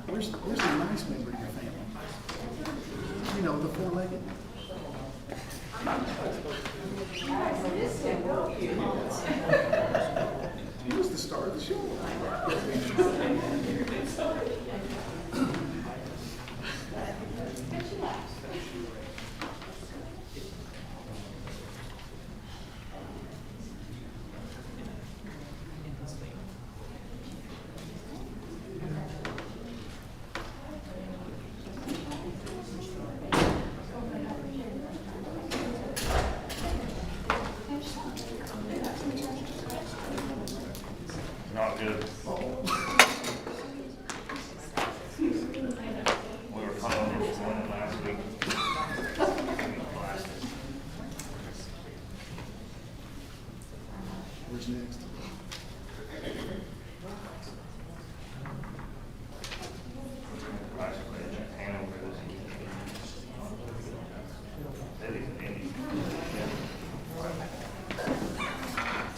Where's the nice member of your family? You know, the four-legged. He was the star of the show. Not good. We were calling it one last week. Where's next? That is an Indy.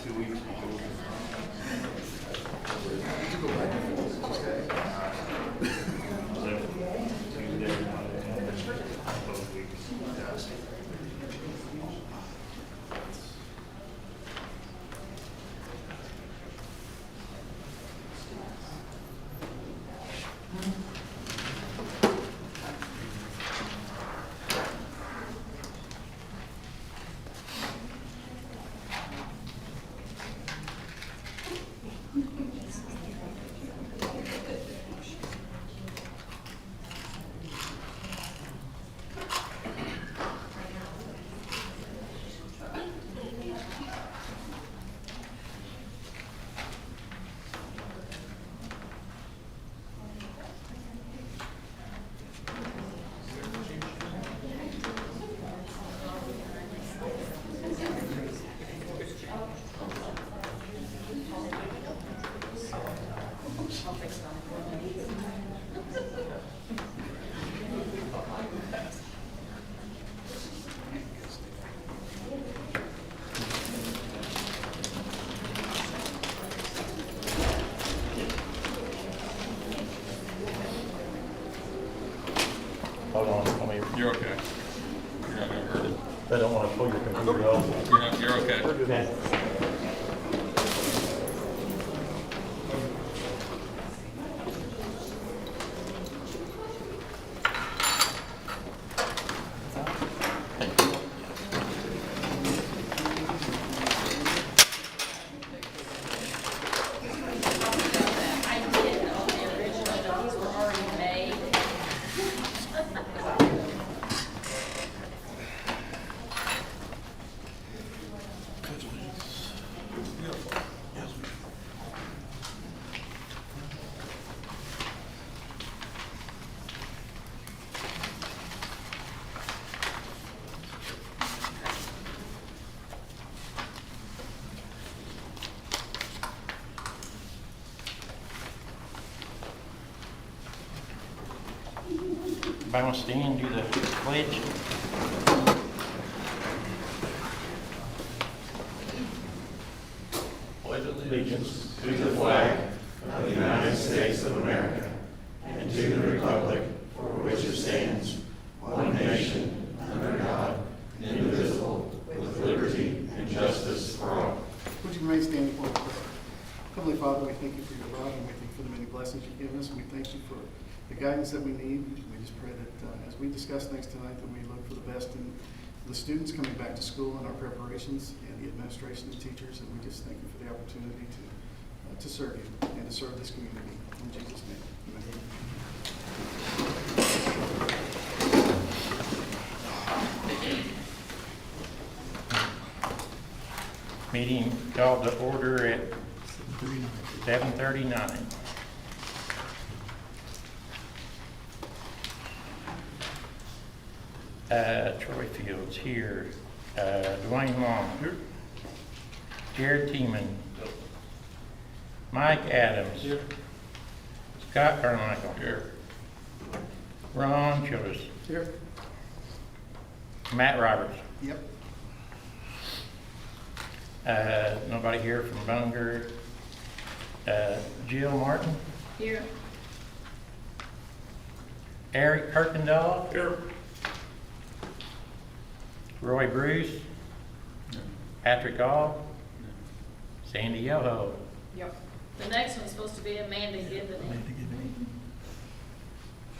2 weeks before. Did you go back and forth? Tuesday, Monday, both weeks. Hold on, You're okay. You're not gonna hurt it. I don't want to pull your computer off. You're okay. Okay. Everybody want to stand and do the pledge? Pledge allegiance to the flag of the United States of America and to the republic for which it stands, one nation, under God, indivisible, with liberty and justice for all. Would you remain standing for us? Heavenly Father, we thank you for your love, and we thank you for the many blessings you've given us, and we thank you for the guidance that we need. We just pray that as we discuss things tonight, that we look for the best in the students coming back to school and our preparations, and the administration and teachers, and we just thank you for the opportunity to serve you and to serve this community. In Jesus' name, amen. Meeting called to order at 7:39. Troy Fields here. Dwayne Long. Here. Jared Tiemann. Mike Adams. Scott Carmichael. Here. Ron Childress. Here. Matt Roberts. Yep. Nobody here from Bunger. Jill Martin. Here. Eric Kirkendall. Here. Roy Bruce. Patrick Gall. Sandy Yoho. Yep. The next one's supposed to be Amanda Gibney.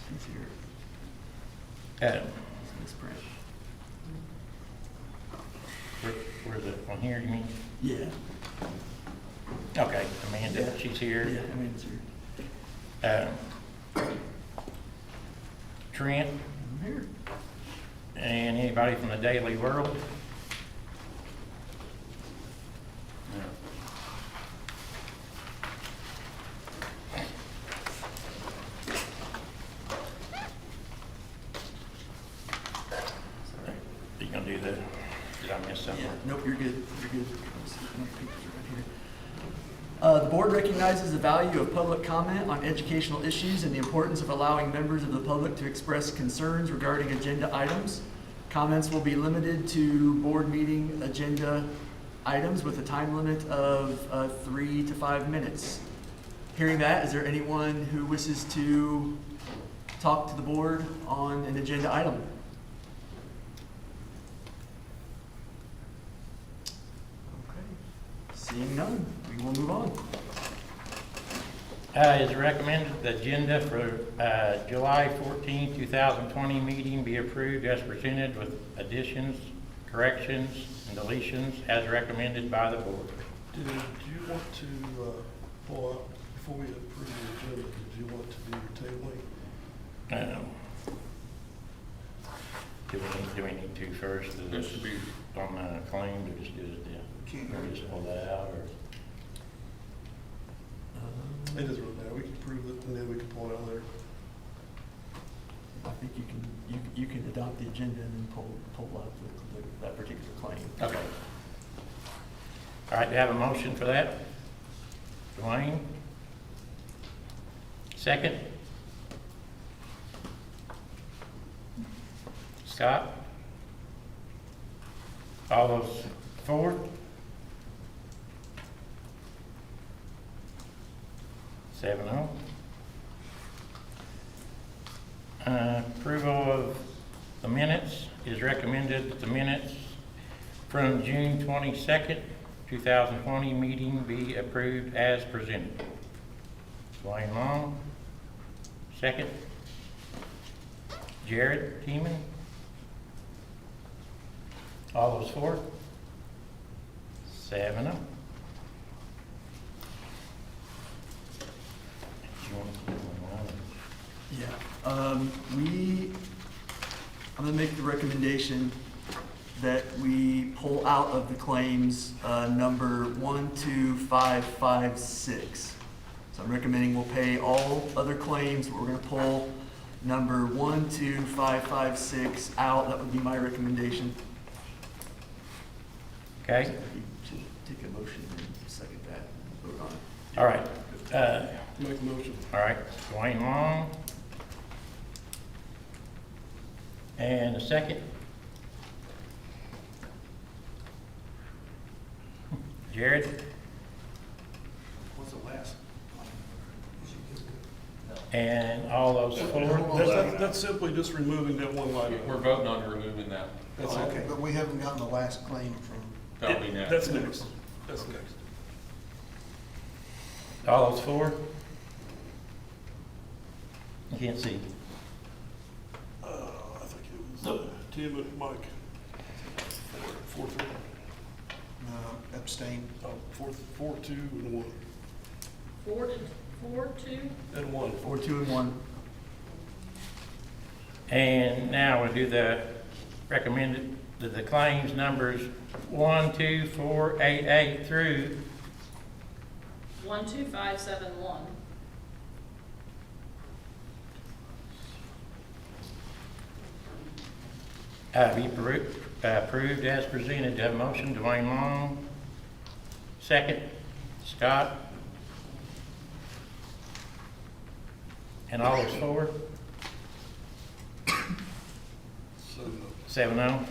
She's here. Miss Brent. Where's it, on here, you mean? Yeah. Okay, Amanda, Yeah. she's here. Yeah, Amanda's here. Trent, I'm here. and anybody from the Daily World? You gonna do the, did I miss something? Yeah, nope, you're good, you're good. The board recognizes the value of public comment on educational issues and the importance of allowing members of the public to express concerns regarding agenda items. Comments will be limited to board meeting agenda items with a time limit of 3 to 5 minutes. Hearing that, is there anyone who wishes to talk to the board on an agenda item? Seeing none, we will move on. Is recommended the agenda for July 14, 2020 meeting be approved as presented with additions, corrections, and deletions as recommended by the board. Did you want to pull out, before we approve the agenda, did you want to do your tabling? Do we need to first? That should be, On the claim, or just do it then? Or just pull that out, or? It doesn't really matter, we can approve it and then we can pull it out later. I think you can adopt the agenda and then pull out that particular claim. Okay. All right, do you have a motion for that? Dwayne? Second? Scott? All those for? Seven oh. Approval of the minutes is recommended that the minutes from June 22nd, 2020 meeting be approved as presented. Dwayne Long, second. Jared Teeman. All those for? 7-0. Yeah, I'm gonna make the recommendation that we pull out of the claims, number 12556. So I'm recommending we'll pay all other claims, but we're gonna pull number 12556 out. That would be my recommendation. Okay, You should take a motion and second that, and vote on it. all right. Make a motion. All right, Dwayne Long. And a second. Jared, What's the last? and all those for? That's simply just removing that one line. we're voting on removing that. That's Okay, it. but we haven't gotten the last claim from. That'll be next. That's next. That's next. All those for? You can't see. I think it was Tim and Mike. 4-3. Abstain. Oh, 4-2 and 1. 4-2. And 1. 4, 2, and 1. And now we'll do the recommended, the claims numbers 1, 2, 4, 8, 8 through 12571. be approved as presented. Do I have a motion? Dwayne Long. Second. Scott. And all those for? 7-0.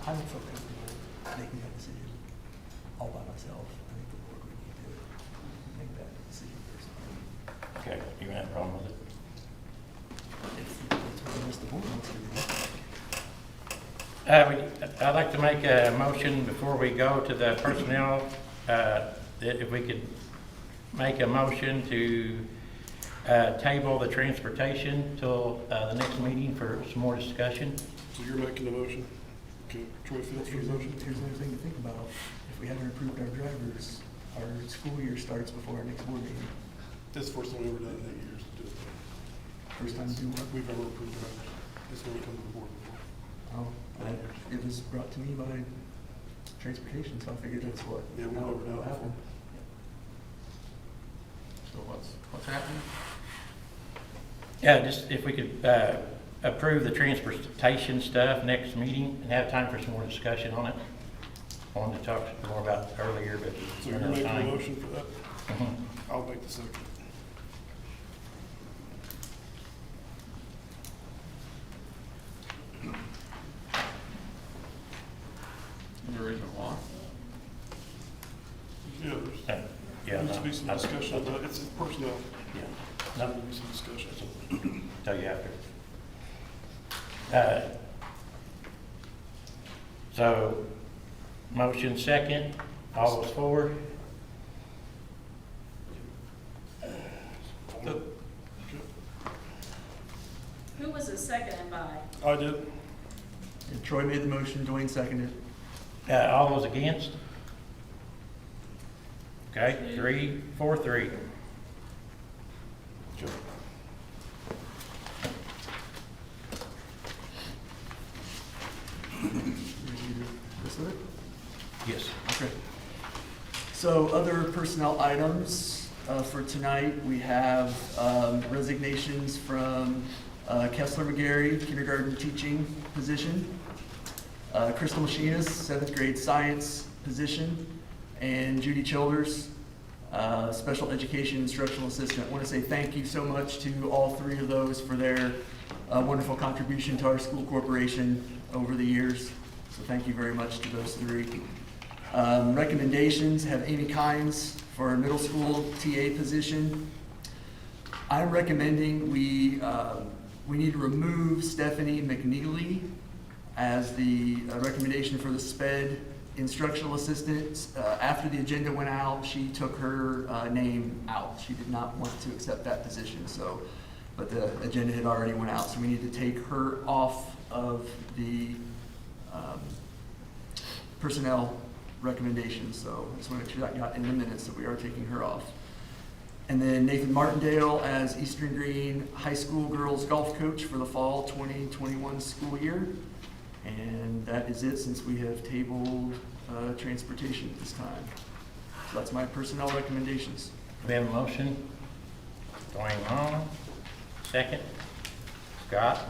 I don't feel comfortable making that decision all by myself. I think the board would need to make that decision personally. Okay, you have a problem with it? If that's what the rest of the board wants to do. I'd like to make a motion before we go to the personnel, that if we could make a motion to table the transportation till the next meeting for some more discussion. So you're making the motion? Okay, Troy Fields for the motion? Here's another thing to think about. If we haven't approved our drivers, our school year starts before our next board meeting. That's the first time we've ever done it in 8 years to do it. First time to do what? We've ever approved drivers. It's never come to the board before. Oh, it was brought to me by transportation, so I figured that's what. Yeah, we've never done it before. So what's happening? Yeah, just if we could approve the transportation stuff next meeting and have time for some more discussion on it. I wanted to talk more about it earlier, but. So you're making a motion for that? Mhm. I'll make the second. The reason why? Yeah, Yeah, there needs to be some no, discussion of that. It's personnel. Yeah, There no, needs to be some discussion. tell you after. So, motion second, all those for? Okay. Who was it seconded by? I did. And Troy made the motion, Dwayne seconded. All those against? Okay, 3-4-3. Okay. This way? Yes. Okay. So other personnel items for tonight, we have resignations from Kessler McGarry, kindergarten teaching position, Crystal Machinist, 7th grade science position, and Judy Childers, special education instructional assistant. I want to say thank you so much to all three of those for their wonderful contribution to our school corporation over the years. So thank you very much to those three. Recommendations have Amy Kynes for our middle school TA position. I'm recommending we need to remove Stephanie McNeely as the recommendation for the SPED instructional assistant. After the agenda went out, she took her name out. She did not want to accept that position, so, but the agenda had already went out, so we need to take her off of the personnel recommendations. So I just want to make sure that got in the minutes that we are taking her off. And then Nathan Martindale as Eastern Green High School girls golf coach for the fall 2021 school year. And that is it, since we have tabled transportation at this time. So that's my personnel recommendations. We have a motion. Dwayne Long, second. Scott.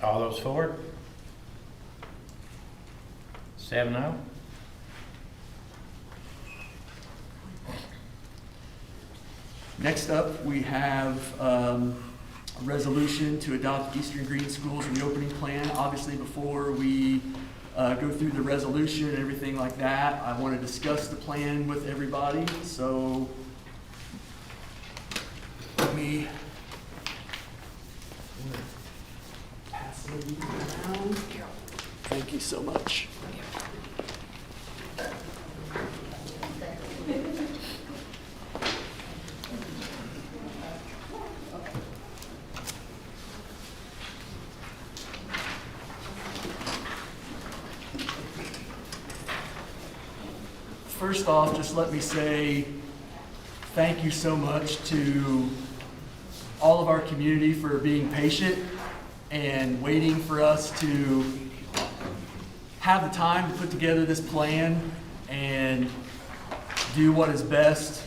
All those for it? 7-0. Next up, we have a resolution to adopt Eastern Green Schools reopening plan. Obviously, before we go through the resolution and everything like that, I want to discuss the plan with everybody. So let me pass it around. Thank you so much. first off, just let me say thank you so much to all of our community for being patient and waiting for us to have the time to put together this plan and do what is best,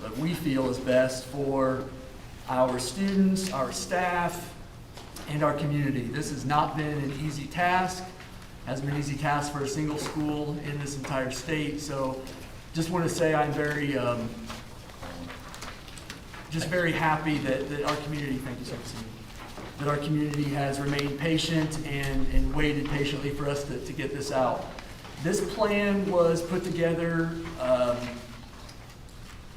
that we feel is best for our students, our staff, and our community. This has not been an easy task. Hasn't been an easy task for a single school in this entire state. So just want to say I'm very happy that our community, thank you, Secretary, that our community has remained patient and waited patiently for us to get this out. This plan was put together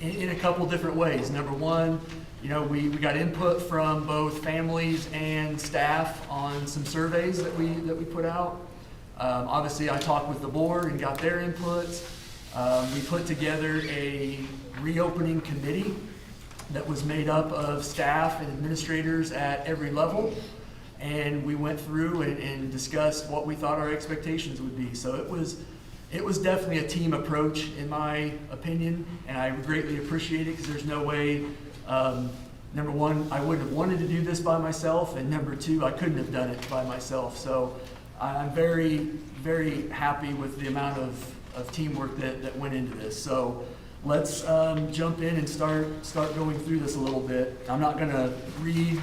in a couple different ways. Number one, we got input from both families and staff on some surveys that we put out. Obviously, I talked with the board and got their inputs. We put together a reopening committee that was made up of staff and administrators at every level, and we went through and discussed what we thought our expectations would be. So it was definitely a team approach, in my opinion, and I greatly appreciate it because there's no way. Number one, I wouldn't have wanted to do this by myself, and number two, I couldn't have done it by myself. So I'm very, very happy with the amount of teamwork that went into this. So let's jump in and start going through this a little bit. I'm not going to read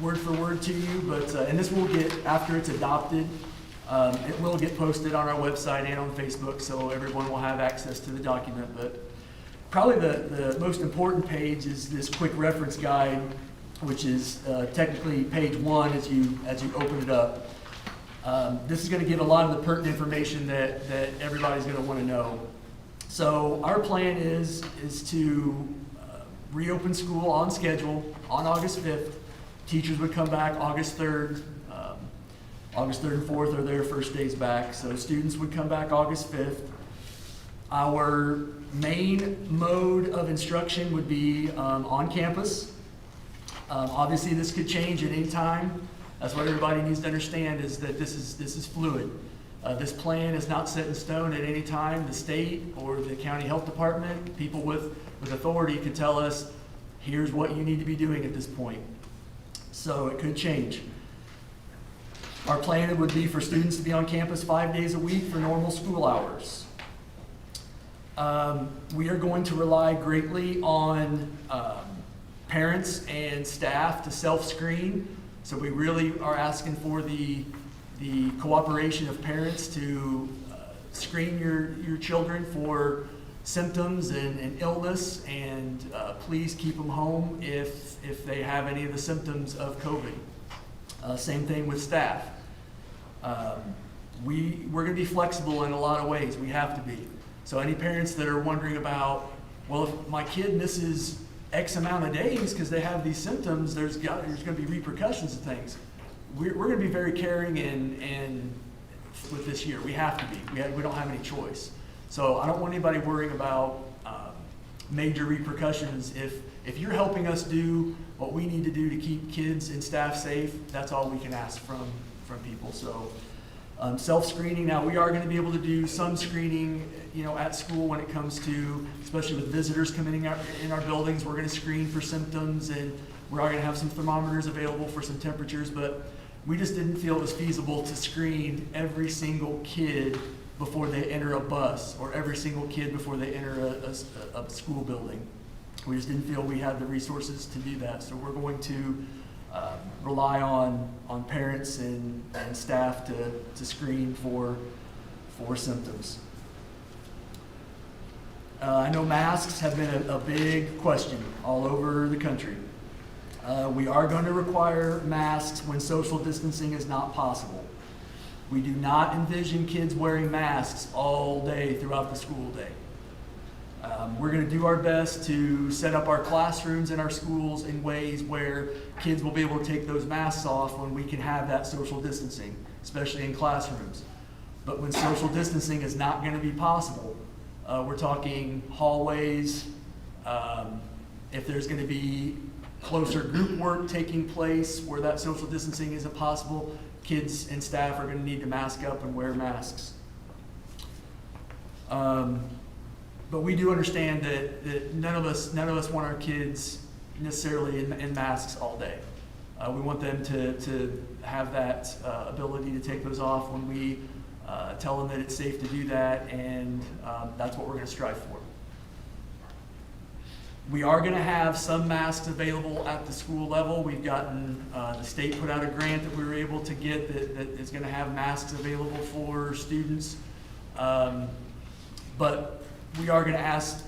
word for word to you, but and this will get, after it's adopted, it will get posted on our website and on Facebook, so everyone will have access to the document. But probably the most important page is this quick reference guide, which is technically page 1 as you open it up. This is going to give a lot of the pertinent information that everybody's going to want to know. So our plan is to reopen school on schedule on August 5th. Teachers would come back August 3rd. August 3rd and 4th are their first days back. So students would come back August 5th. Our main mode of instruction would be on campus. Obviously, this could change at any time. That's what everybody needs to understand, is that this is fluid. This plan is not set in stone at any time. The state or the county health department, people with authority, can tell us, here's what you need to be doing at this point. So it could change. Our plan would be for students to be on campus 5 days a week for normal school hours. We are going to rely greatly on parents and staff to self-screen. So we really are asking for the cooperation of parents to screen your children for symptoms and illness, and please keep them home if they have any of the symptoms of COVID. Same thing with staff. We're going to be flexible in a lot of ways. We have to be. So any parents that are wondering about, well, if my kid misses X amount of days because they have these symptoms, there's going to be repercussions and things. We're going to be very caring and with this year. We have to be. We don't have any choice. So I don't want anybody worrying about major repercussions. If you're helping us do what we need to do to keep kids and staff safe, that's all we can ask from people. So self-screening. Now we are going to be able to do some screening, at school when it comes to, especially with visitors coming in our buildings. We're going to screen for symptoms, and we're going to have some thermometers available for some temperatures. But we just didn't feel it was feasible to screen every single kid before they enter a bus, or every single kid before they enter a school building. We just didn't feel we had the resources to do that. So we're going to rely on parents and staff to screen for symptoms. I know masks have been a big question all over the country. We are going to require masks when social distancing is not possible. We do not envision kids wearing masks all day throughout the school day. We're going to do our best to set up our classrooms in our schools in ways where kids will be able to take those masks off when we can have that social distancing, especially in classrooms. But when social distancing is not going to be possible, we're talking hallways. If there's going to be closer group work taking place where that social distancing isn't possible, kids and staff are going to need to mask up and wear masks. But we do understand that none of us want our kids necessarily in masks all day. We want them to have that ability to take those off when we tell them that it's safe to do that, and that's what we're going to strive for. We are going to have some masks available at the school level. We've gotten, the state put out a grant that we were able to get that is going to have masks available for students. But we are going to ask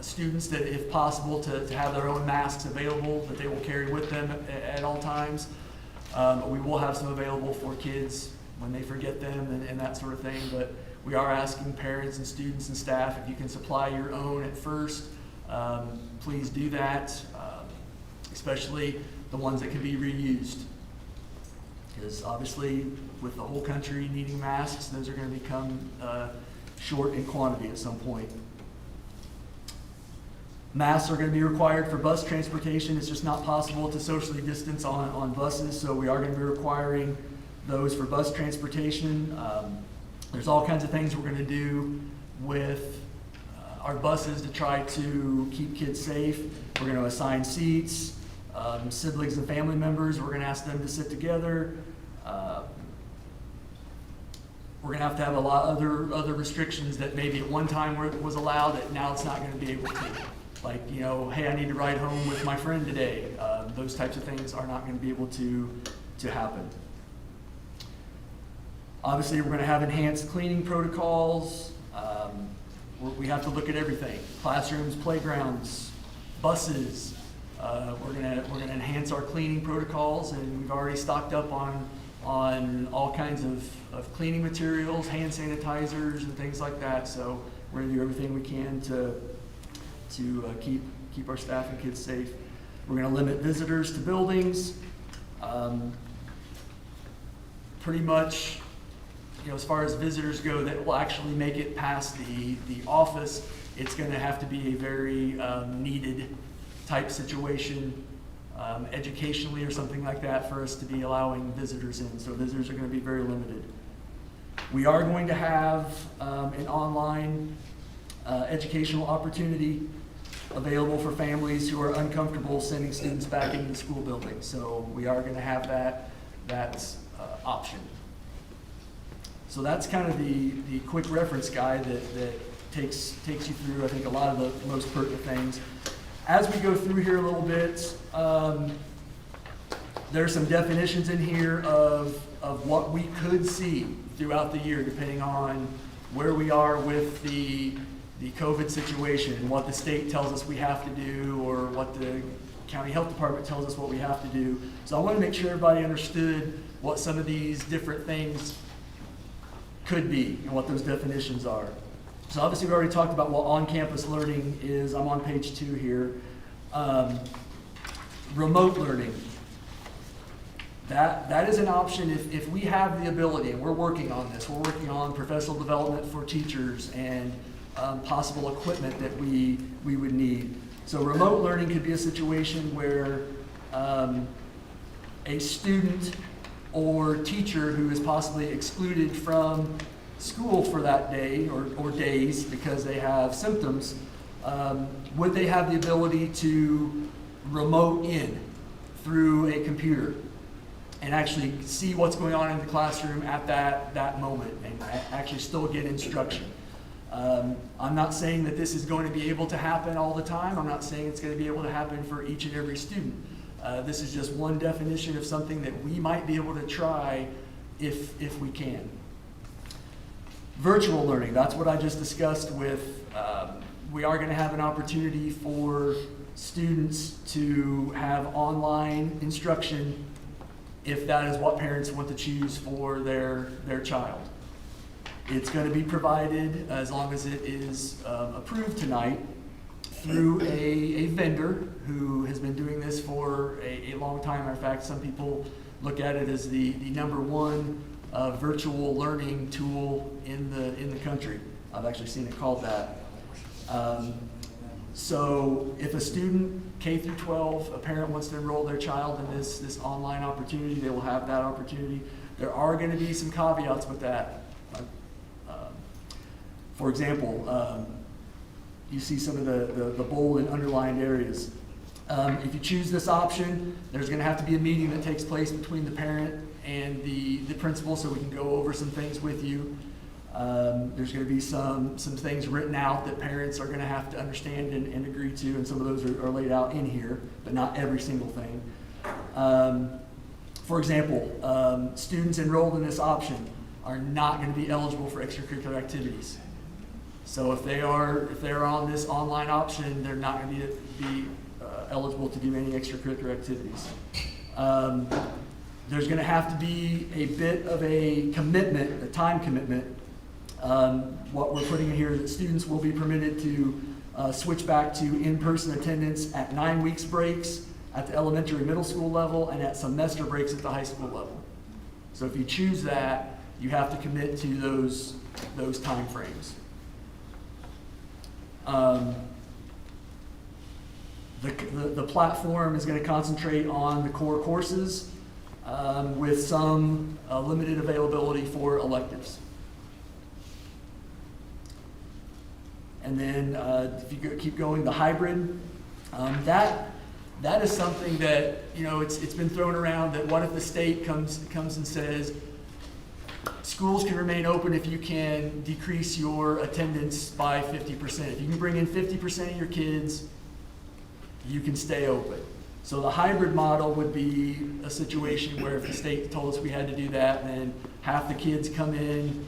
students that, if possible, to have their own masks available that they will carry with them at all times. We will have some available for kids when they forget them and that sort of thing. But we are asking parents and students and staff, if you can supply your own at first, please do that, especially the ones that can be reused. Because obviously, with the whole country needing masks, those are going to become short in quantity at some point. Masks are going to be required for bus transportation. It's just not possible to socially distance on buses, so we are going to be requiring those for bus transportation. There's all kinds of things we're going to do with our buses to try to keep kids safe. We're going to assign seats, siblings and family members, we're going to ask them to sit together. We're going to have a lot of other restrictions that maybe at one time was allowed that now it's not going to be able to. Like, you know, hey, I need to ride home with my friend today. Those types of things are not going to be able to happen. Obviously, we're going to have enhanced cleaning protocols. We have to look at everything: classrooms, playgrounds, buses. We're going to enhance our cleaning protocols, and we've already stocked up on all kinds of cleaning materials, hand sanitizers, and things like that. So we're going to do everything we can to keep our staff and kids safe. We're going to limit visitors to buildings. Pretty much, you know, as far as visitors go that will actually make it past the office, it's going to have to be a very needed type situation, educationally or something like that, for us to be allowing visitors in. So visitors are going to be very limited. We are going to have an online educational opportunity available for families who are uncomfortable sending students back into the school building. So we are going to have that option. So that's kind of the quick reference guide that takes you through, I think, a lot of the most pertinent things. As we go through here a little bit, there's some definitions in here of what we could see throughout the year, depending on where we are with the COVID situation and what the state tells us we have to do, or what the county health department tells us what we have to do. So I want to make sure everybody understood what some of these different things could be and what those definitions are. So obviously we already talked about what on-campus learning is. I'm on page 2 here. Remote learning. That is an option if we have the ability, and we're working on this. We're working on professional development for teachers and possible equipment that we would need. So remote learning could be a situation where a student or teacher who is possibly excluded from school for that day or days because they have symptoms, would they have the ability to remote in through a computer and actually see what's going on in the classroom at that moment and actually still get instruction? I'm not saying that this is going to be able to happen all the time. I'm not saying it's going to be able to happen for each and every student. This is just one definition of something that we might be able to try if we can. Virtual learning, that's what I just discussed with, we are going to have an opportunity for students to have online instruction if that is what parents want to choose for their child. It's going to be provided, as long as it is approved tonight, through a vendor who has been doing this for a long time. Matter of fact, some people look at it as the #1 virtual learning tool in the country. I've actually seen it called that. So if a student, K through 12, a parent wants to enroll their child in this online opportunity, they will have that opportunity. There are going to be some caveats with that. For example, you see some of the bold and underlined areas. If you choose this option, there's going to have to be a meeting that takes place between the parent and the principal, so we can go over some things with you. There's going to be some things written out that parents are going to have to understand and agree to, and some of those are laid out in here, but not every single thing. For example, students enrolled in this option are not going to be eligible for extracurricular activities. So if they are on this online option, they're not going to be eligible to do any extracurricular activities. There's going to have to be a bit of a commitment, a time commitment. What we're putting in here is that students will be permitted to switch back to in-person attendance at 9 weeks breaks at the elementary and middle school level and at semester breaks at the high school level. So if you choose that, you have to commit to those time frames. The platform is going to concentrate on the core courses with some limited availability for electives. And then if you keep going, the hybrid, that is something that, it's been thrown around that what if the state comes and says, schools can remain open if you can decrease your attendance by 50%. If you can bring in 50% of your kids, you can stay open. So the hybrid model would be a situation where if the state told us we had to do that, then half the kids come in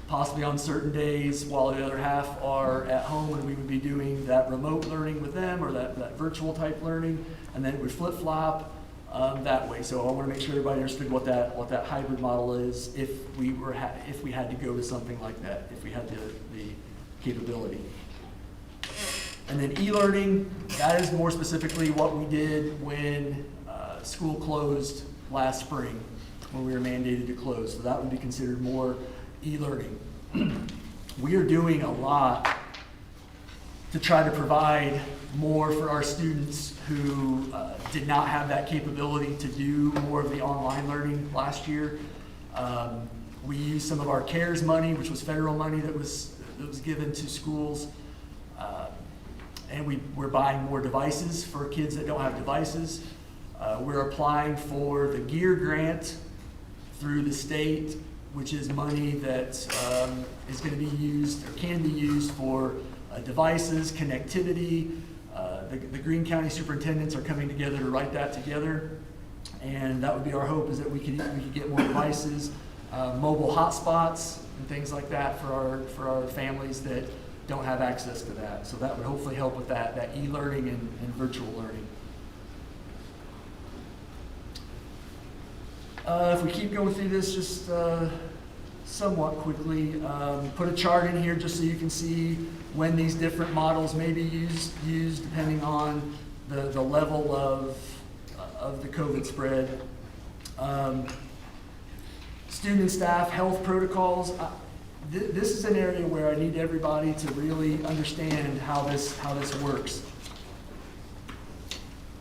possibly on certain days while the other half are at home, and we would be doing that remote learning with them or that virtual type learning, and then it would flip-flop that way. So I want to make sure everybody understood what that hybrid model is if we had to go to something like that, if we had the capability. And then e-learning, that is more specifically what we did when school closed last spring, when we were mandated to close. So that would be considered more e-learning. We are doing a lot to try to provide more for our students who did not have that capability to do more of the online learning last year. We used some of our CARES money, which was federal money that was given to schools. And we're buying more devices for kids that don't have devices. We're applying for the GEAR grant through the state, which is money that is going to be used or can be used for devices, connectivity. The Greene County superintendents are coming together to write that together. And that would be our hope, is that we could get more devices, mobile hotspots and things like that for our families that don't have access to that. So that would hopefully help with that e-learning and virtual learning. If we keep going through this just somewhat quickly, put a chart in here just so you can see when these different models may be used depending on the level of the COVID spread. Student and staff health protocols. This is an area where I need everybody to really understand how this works.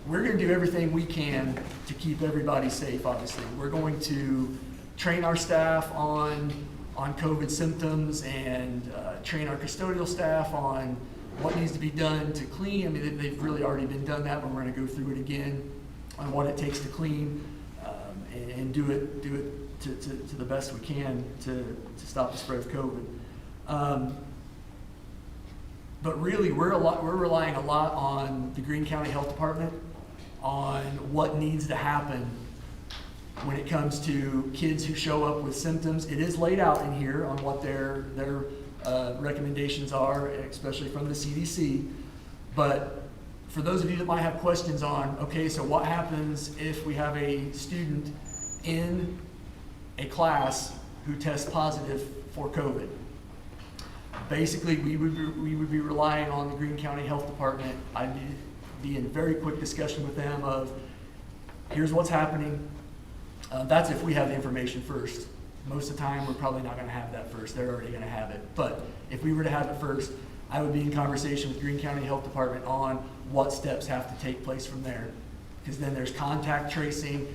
We're going to do everything we can to keep everybody safe, obviously. We're going to train our staff on COVID symptoms and train our custodial staff on what needs to be done to clean. I mean, they've really already been done that, but we're going to go through it again on what it takes to clean and do it to the best we can to stop the spread of COVID. But really, we're relying a lot on the Greene County Health Department on what needs to happen when it comes to kids who show up with symptoms. It is laid out in here on what their recommendations are, especially from the CDC. But for those of you that might have questions on, okay, so what happens if we have a student in a class who tests positive for COVID? Basically, we would be relying on the Greene County Health Department. I'd be in very quick discussion with them of, here's what's happening. That's if we have the information first. Most of the time, we're probably not going to have that first. They're already going to have it. But if we were to have it first, I would be in conversation with Greene County Health Department on what steps have to take place from there. Because then there's contact tracing,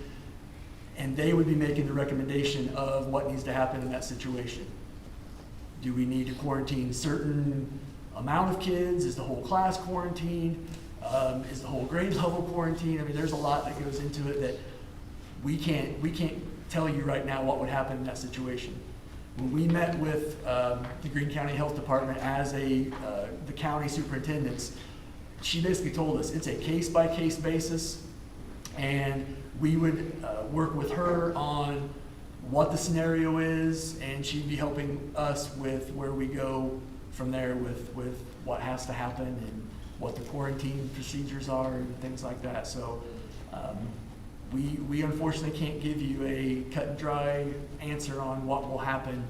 and they would be making the recommendation of what needs to happen in that situation. Do we need to quarantine certain amount of kids? Is the whole class quarantined? Is the whole grade level quarantined? I mean, there's a lot that goes into it that we can't tell you right now what would happen in that situation. When we met with the Greene County Health Department as the county superintendents, she basically told us it's a case-by-case basis, and we would work with her on what the scenario is, and she'd be helping us with where we go from there with what has to happen and what the quarantine procedures are and things like that. So we unfortunately can't give you a cut and dry answer on what will happen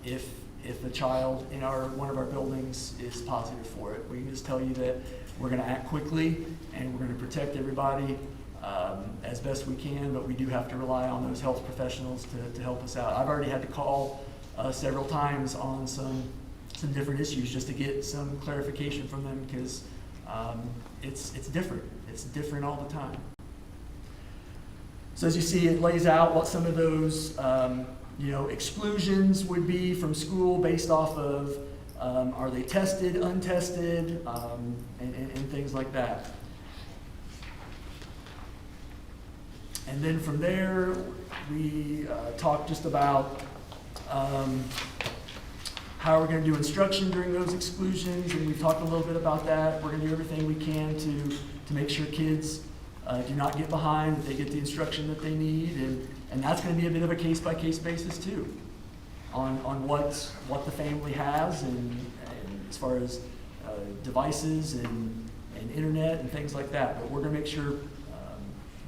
if a child in one of our buildings is positive for it. We can just tell you that we're going to act quickly and we're going to protect everybody as best we can, but we do have to rely on those health professionals to help us out. I've already had to call several times on some different issues just to get some clarification from them, because it's different. It's different all the time. So as you see, it lays out what some of those exclusions would be from school based off of are they tested, untested, and things like that. And then from there, we talk just about how we're going to do instruction during those exclusions, and we've talked a little bit about that. We're going to do everything we can to make sure kids do not get behind, that they get the instruction that they need, and that's going to be a bit of a case-by-case basis too, on what the family has, and as far as devices and internet and things like that. But we're going to make sure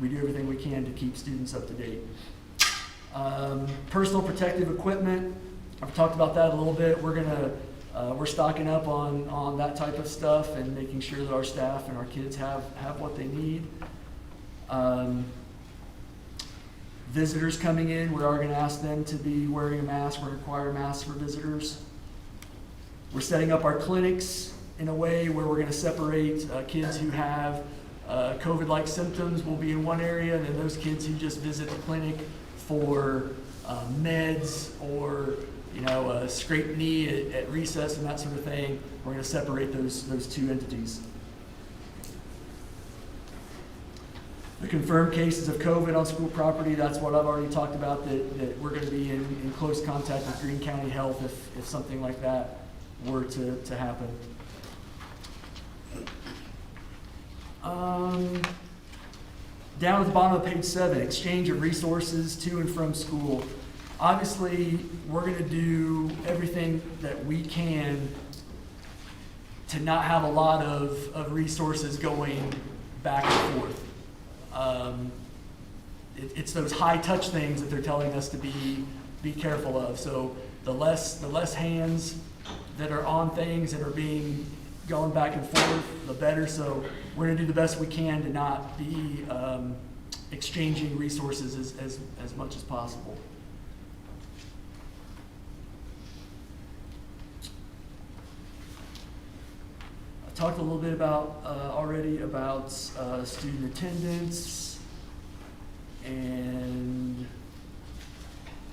we do everything we can to keep students up to date. Personal protective equipment, I've talked about that a little bit. We're stocking up on that type of stuff and making sure that our staff and our kids have what they need. Visitors coming in, we are going to ask them to be wearing a mask. We're going to require masks for visitors. We're setting up our clinics in a way where we're going to separate kids who have COVID-like symptoms will be in one area, and then those kids who just visit the clinic for meds or a scraped knee at recess and that sort of thing, we're going to separate those two entities. The confirmed cases of COVID on school property, that's what I've already talked about, that we're going to be in close contact with Greene County Health if something like that were to happen. Down at the bottom of page 7, exchange of resources to and from school. Obviously, we're going to do everything that we can to not have a lot of resources going back and forth. It's those high-touch things that they're telling us to be careful of. So the less hands that are on things that are going back and forth, the better. So we're going to do the best we can to not be exchanging resources as much as possible. I talked a little bit about already about student attendance and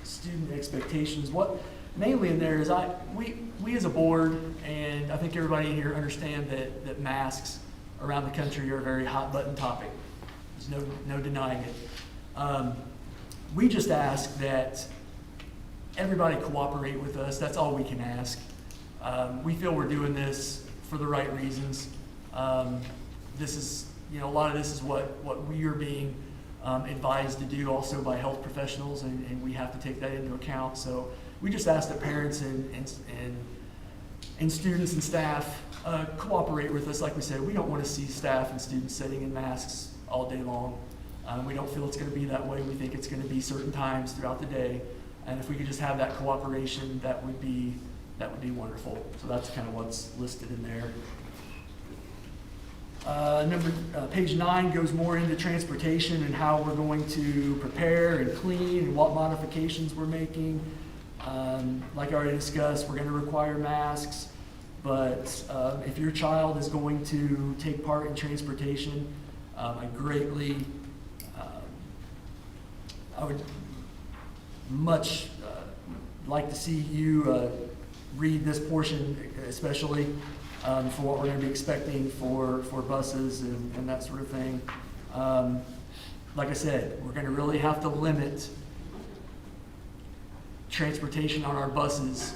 student expectations. What mainly in there is we as a board, and I think everybody in here understand that masks around the country are a very hot button topic. There's no denying it. We just ask that everybody cooperate with us. That's all we can ask. We feel we're doing this for the right reasons. This is, a lot of this is what we are being advised to do also by health professionals, and we have to take that into account. So we just ask that parents and students and staff cooperate with us. Like we said, we don't want to see staff and students sitting in masks all day long. We don't feel it's going to be that way. We think it's going to be certain times throughout the day, and if we could just have that cooperation, that would be wonderful. So that's kind of what's listed in there. Page 9 goes more into transportation and how we're going to prepare and clean and what modifications we're making. Like I already discussed, we're going to require masks, but if your child is going to take part in transportation, I would much like to see you read this portion especially. for what we're gonna be expecting for buses and that sort of thing. Like I said, we're gonna really have to limit transportation on our buses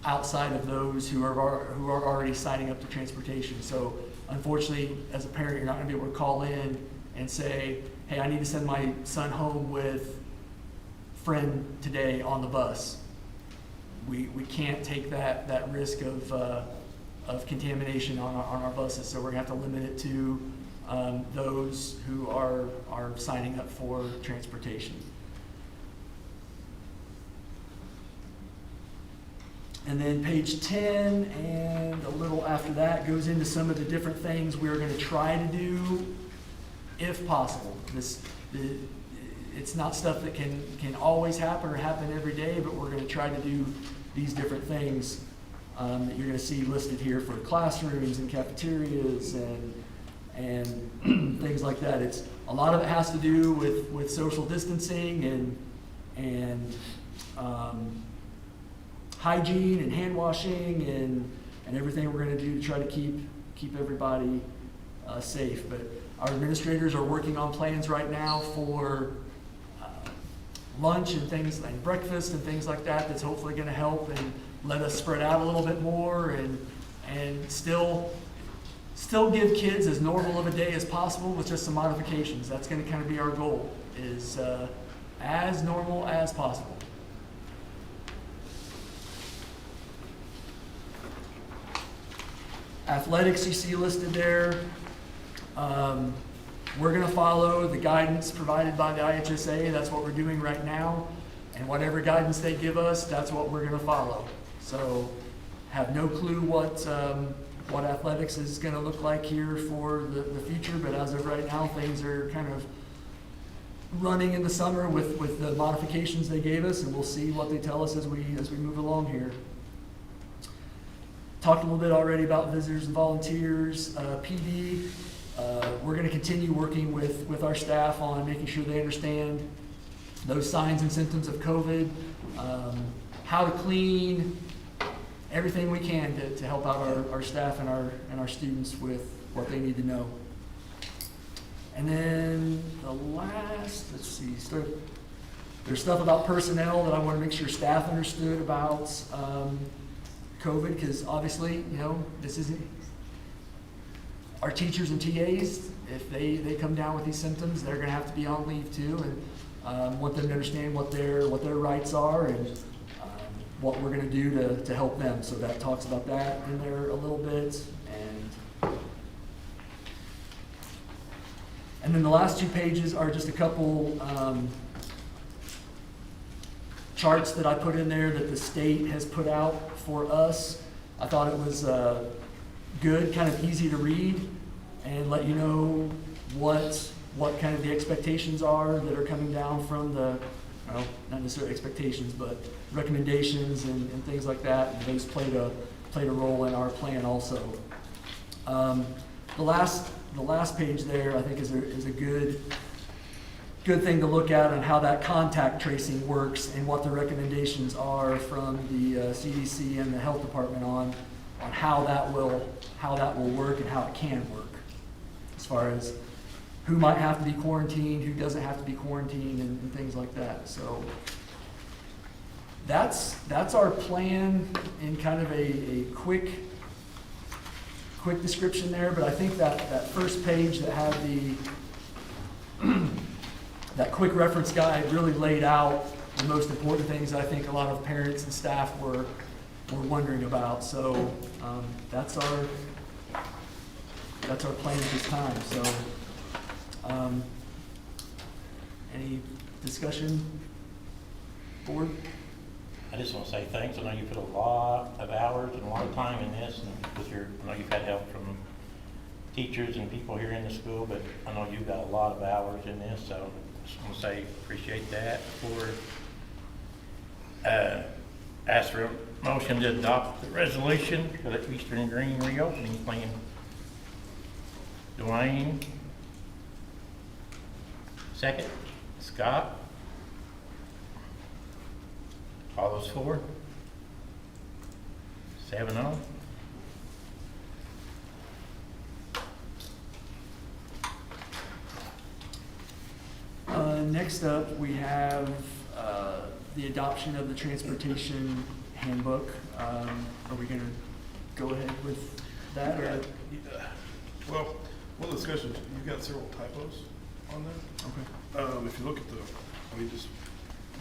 outside of those who are already signing up to transportation. So unfortunately, as a parent, you're not gonna be able to call in and say, hey, I need to send my son home with friend today on the bus. We can't take that risk of contamination on our buses, so we're gonna have to limit it to those who are signing up for transportation. And then page 10 and a little after that goes into some of the different things we're going to try to do if possible. It's not stuff that can always happen or happen every day, but we're going to try to do these different things that you're going to see listed here for classrooms and cafeterias and things like that. It's a lot of it has to do with social distancing and hygiene and hand washing and everything we're going to do to try to keep everybody safe. But our administrators are working on plans right now for lunch and things like breakfast and things like that. That's hopefully going to help and let us spread out a little bit more and still give kids as normal of a day as possible with just some modifications. That's going to kind of be our goal, is as normal as possible. Athletics you see listed there. We're going to follow the guidance provided by the IHSA. That's what we're doing right now. And whatever guidance they give us, that's what we're going to follow. So have no clue what athletics is going to look like here for the future, but as of right now, things are kind of running in the summer with the modifications they gave us, and we'll see what they tell us as we move along here. Talked a little bit already about visitors and volunteers, PD. We're going to continue working with our staff on making sure they understand those signs and symptoms of COVID, how to clean, everything we can to help out our staff and our students with what they need to know. And then the last, let's see, there's stuff about personnel that I want to make sure staff understood about COVID, because obviously, this isn't our teachers and TAs. If they come down with these symptoms, they're going to have to be on leave too, and want them to understand what their rights are and what we're going to do to help them. So that talks about that in there a little bit, and then the last 2 pages are just a couple charts that I put in there that the state has put out for us. I thought it was good, kind of easy to read, and let you know what kind of the expectations are that are coming down from the, well, not necessarily expectations, but recommendations and things like that. And those played a role in our plan also. The last page there, I think, is a good thing to look at on how that contact tracing works and what the recommendations are from the CDC and the health department on how that will work and how it can work, as far as who might have to be quarantined, who doesn't have to be quarantined, and things like that. So that's our plan in kind of a quick description there. But I think that first page that had that quick reference guide really laid out the most important things I think a lot of parents and staff were wondering about. So that's our plan at this time. So any discussion, board? I just want to say thanks. I know you put a lot of hours and a lot of time in this, and I know you've had help from teachers and people here in the school, but I know you've got a lot of hours in this, so I just want to say appreciate that. Ask for a motion to adopt the resolution for the Eastern Green reopening plan. Dwayne. Second. Scott. All those 4? 7-0. Next up, we have the adoption of the transportation handbook. Are we going to go ahead with that? Or? Well, one of the discussions, you've got several typos on there. Okay. If you look at just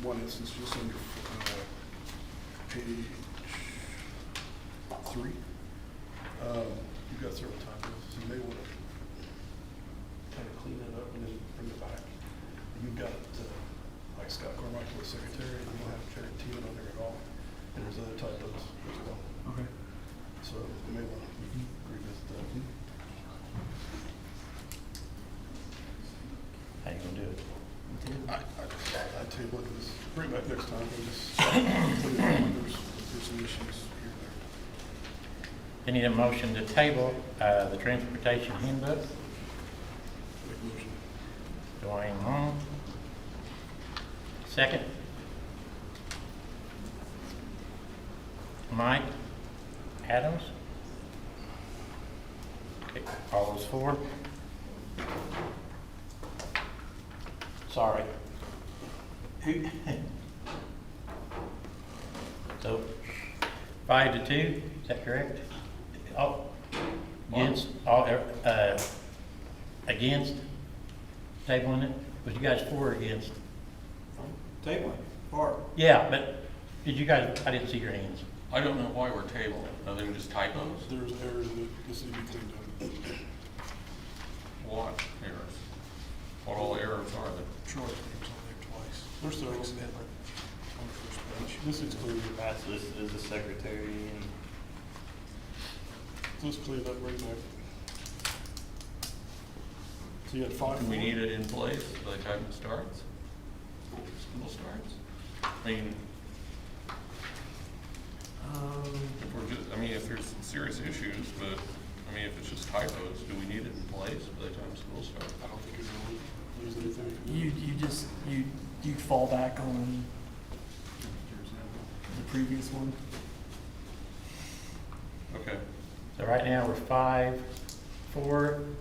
one instance, just under page 3, you've got several typos. So you may want to kind of clean that up and then bring it back. You've got like Scott Carmichael, the secretary, and you don't have Jared Teeman on there at all. And there's other typos as well. Okay. So you may want to revisit that. How you gonna do it? I table it, this, bring it back next time, and just, there's some issues here and there. I need a motion to table the transportation handbook. Make a motion. Dwayne Long. Second. Mike Adams. Okay, all those four. Sorry. So, 5-2, is that correct? Oh, against, against tabling it? Was you guys for or against? Tabling, or Yeah, but did you guys, I didn't see your hands. I don't know why we're tabling. Are they just typos? There's errors that this need to be cleaned up. What errors? What all errors are there? Troy, it's on there twice. There's several on the first page. This is cleaned up. That's listed as a secretary and This cleaned up right back. So you had 5. Do we need it in place by the time it starts? School starts? I mean, if we're just, I mean, if there's some serious issues, but, I mean, if it's just typos, do we need it in place by the time school starts? I don't think you're going to lose anything. You fall back on the previous one. Okay. So right now, we're 5-4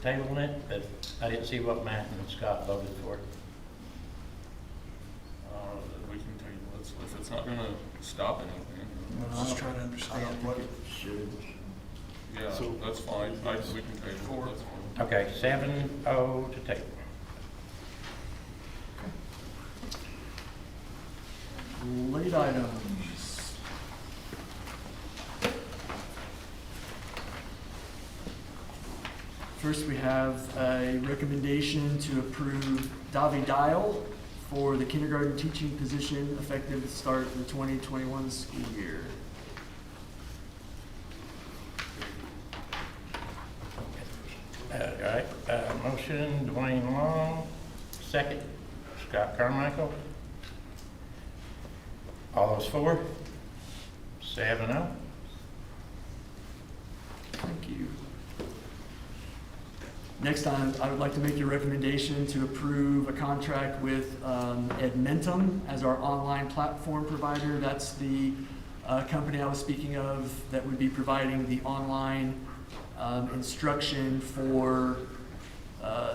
tabling it, but I didn't see what Matt and Scott voted for. We can tell you, if it's not gonna stop anything, Just trying to understand what it should. yeah, So- that's fine. We can table it, that's fine. Okay, 7-0 to table. Late items. First, we have a recommendation to approve Davi Dial for the kindergarten teaching position effective at the start of the 2021 school year. All right, motion, Dwayne Long, second, Scott Carmichael. All those four? 7-0. Thank you. Next on, I would like to make a recommendation to approve a contract with Edmentum as our online platform provider. That's the company I was speaking of that would be providing the online instruction for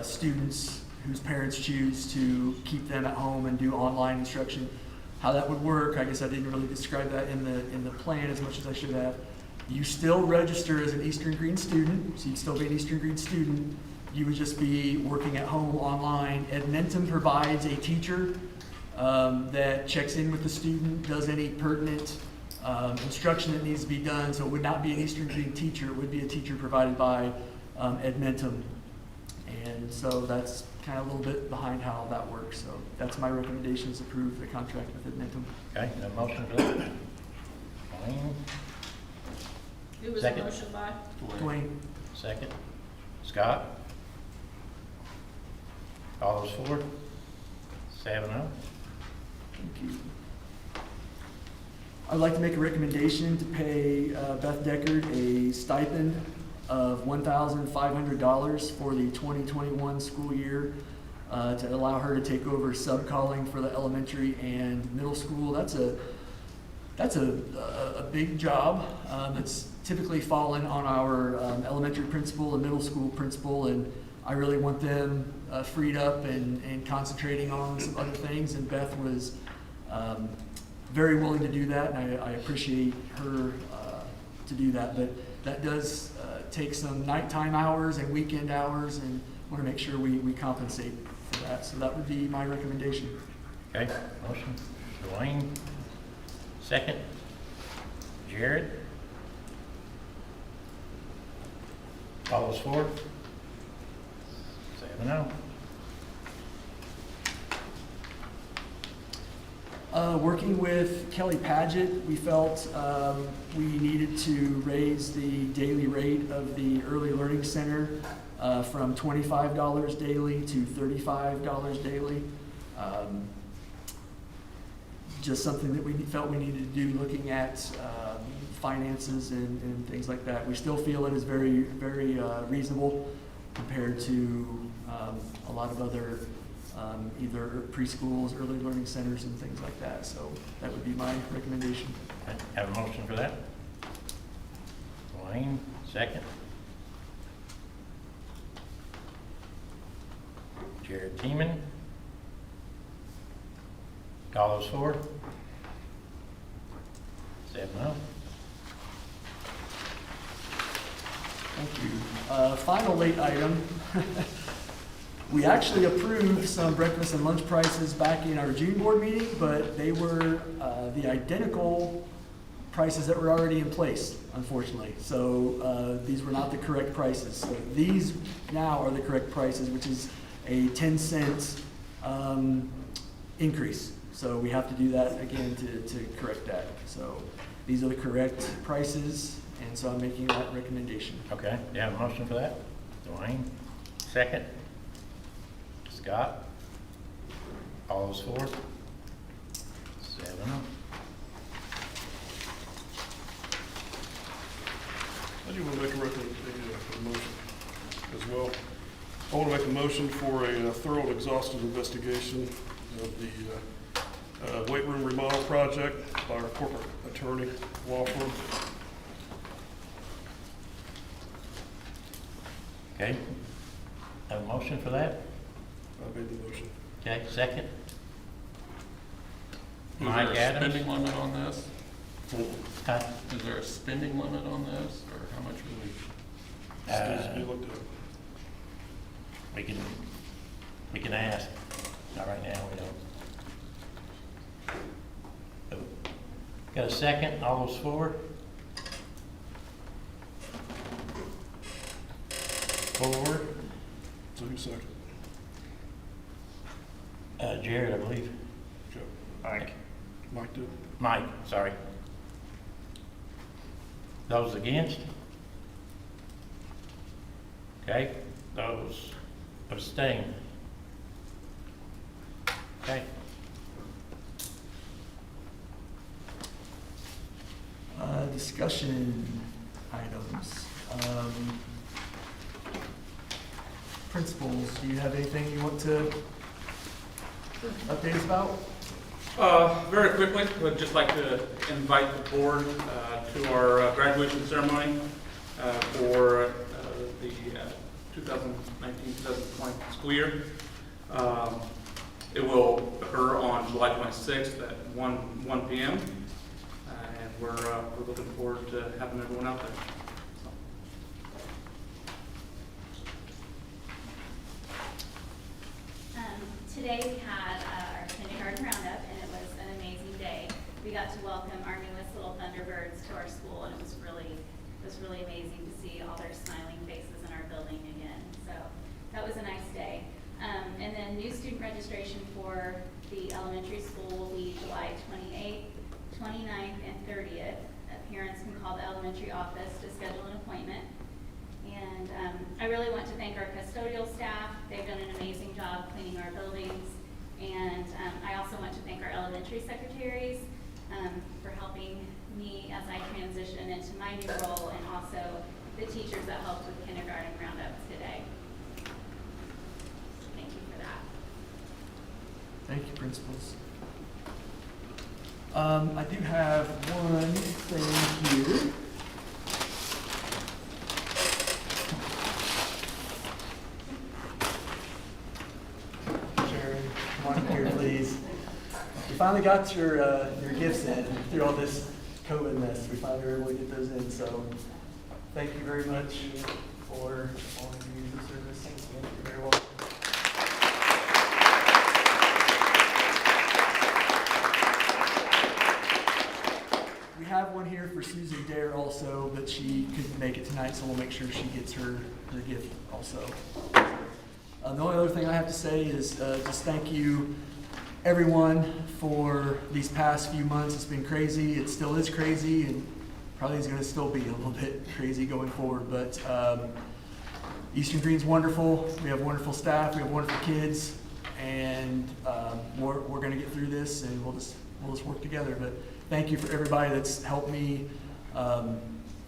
students whose parents choose to keep them at home and do online instruction. How that would work, I guess I didn't really describe that in the plan as much as I should have. You still register as an Eastern Green student, so you'd still be an Eastern Green student. You would just be working at home online. Edmentum provides a teacher that checks in with the student, does any pertinent instruction that needs to be done. So it would not be an Eastern Green teacher, it would be a teacher provided by Edmentum. And so that's kind of a little bit behind how that works. So that's my recommendation, is approve the contract with Edmentum. Okay, a motion for that. Dwayne, Who was the Second. motion by? Dwayne? second. Scott? All those four? 7-0. Thank you. I'd like to make a recommendation to pay Beth Deckard a stipend of $1,500 for the 2021 school year to allow her to take over sub-calling for the elementary and middle school. That's a big job. It's typically fallen on our elementary principal and middle school principal, and I really want them freed up and concentrating on some other things, and Beth was very willing to do that, and I appreciate her to do that, but that does take some nighttime hours and weekend hours, and want to make sure we compensate for that. So that would be my recommendation. Okay, motion, Dwayne. Second, Jared. All those for? 7-0. Working with Kelly Paget, we felt we needed to raise the daily rate of the Early Learning Center from $25 daily to $35 daily. Just something that we felt we needed to do, looking at finances and things like that. We still feel it is very, very reasonable compared to a lot of other either preschools, early learning centers, and things like that. So that would be my recommendation. Okay, have a motion for that? Dwayne, second. Jared Teeman. All those for? 7-0. Thank you. Final late item. We actually approved some breakfast and lunch prices back in our June board meeting, but they were the identical prices that were already in place, unfortunately. So these were not the correct prices. So these now are the correct prices, which is a 10-cent increase. So we have to do that again to correct that. So these are the correct prices, and so I'm making that recommendation. Okay, you have a motion for that? Dwayne, second. Scott. All those for? 7-0. I do want to make a motion as well. I want to make a motion for a thorough and exhaustive investigation of the weight room remodel project by our corporate attorney law firm. Okay, have a motion for that? I made the motion. Okay, second. Is Mike there a Adams. spending limit on this? Huh? Is there a spending limit on this, or how much will we? You looked at it. We can ask. Not right now, we don't. Got a second? All those for? 4. So who's second? Jared, I believe. Okay. Mike. Mike did. Mike, sorry. Those against? Okay, those abstain. Okay. Discussion items. Principals, do you have anything you want to update us about? Very quickly, would just like to invite the board to our graduation ceremony for the 2019-2020 school year. It will occur on July 26th at 1 p.m. And we're looking forward to having everyone out there. Today we had our kindergarten roundup, and it was an amazing day. We got to welcome our newest little Thunderbirds to our school, and it was really amazing to see all their smiling faces in our building again. So that was a nice day. And then new student registration for the elementary school will be July 28th, 29th, and 30th. Parents can call the elementary office to schedule an appointment. And I really want to thank our custodial staff. They've done an amazing job cleaning our buildings. And I also want to thank our elementary secretaries for helping me as I transition into my new role, and also the teachers that helped with kindergarten roundups today. Thank you for that. Thank you, principals. I do have one thing here. finally got your gifts in through all this COVID mess. We finally were able to get those in, so thank you very much for all of your service. You're very welcome. We have one here for Susan Dare also, but she couldn't make it tonight, so we'll make sure she gets her gift also. The only other thing I have to say is just thank you, everyone, for these past few months. It's been crazy. It still is crazy, and probably is going to still be a little bit crazy going forward. But Eastern Green's wonderful. We have wonderful staff. We have wonderful kids, and we're going to get through this, and we'll just work together. But thank you for everybody that's helped me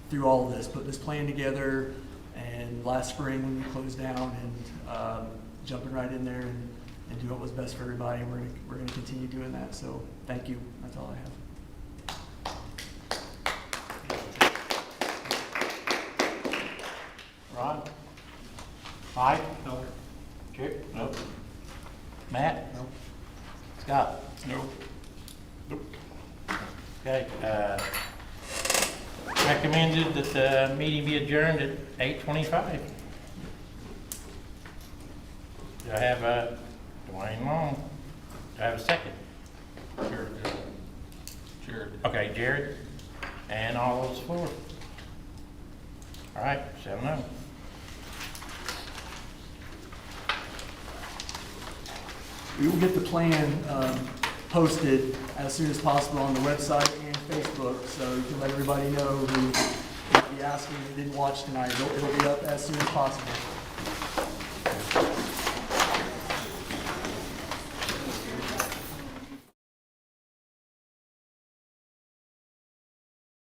through all of this, put this plan together, and last spring when we closed down, and jumping right in there and do what was best for everybody. And we're going to continue doing that. So thank you. That's all I have. Ron? Mike? No. Chip? No. Matt? No. Scott? No. Okay, recommended that the meeting be adjourned at 8:25. Do I have Dwayne Long? Do I have a second? Jared. Okay, Jared, and all those for. All right, 7-0. We will get the plan posted as soon as possible on the website and Facebook, so you can let everybody know who might be asking and didn't watch tonight. It'll be up as soon as possible.